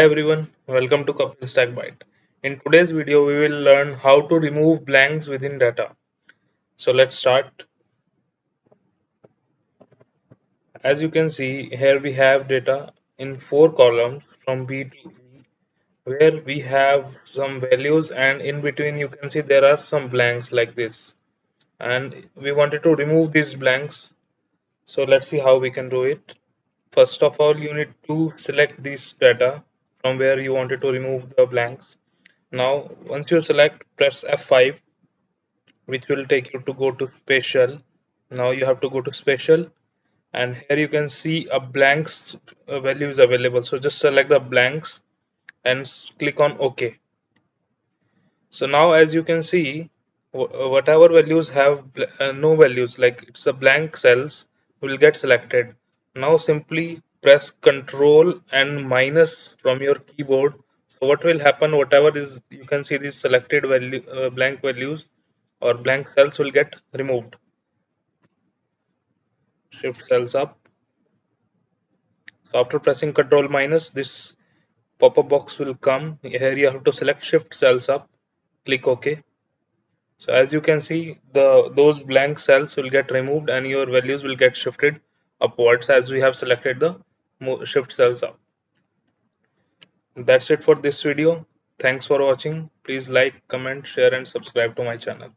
everyone, welcome to Couple Stack Byte. In today's video, we will learn how to remove blanks within data. So let's start. As you can see, here we have data in four columns from B to E, where we have some values, and in between you can see there are some blanks like this. And we wanted to remove these blanks. So let's see how we can do it. First of all, you need to select this data from where you wanted to remove the blanks. Now, once you select, press F5, which will take you to go to spatial. Now you have to go to spatial, and here you can see a blanks value is available. So just select the blanks and click on OK. So now as you can see, whatever values have no values, like it's a blank cells, will get selected. Now simply press Control and minus from your keyboard. So what will happen, whatever is, you can see these selected value blank values or blank cells will get removed. Shift cells up. So after pressing Control minus, this pop-up box will come. Here you have to select Shift cells up, click OK. So as you can see, those blank cells will get removed and your values will get shifted upwards as we have selected the shift cells up. That's it for this video. Thanks for watching. Please like, comment, share and subscribe to my channel.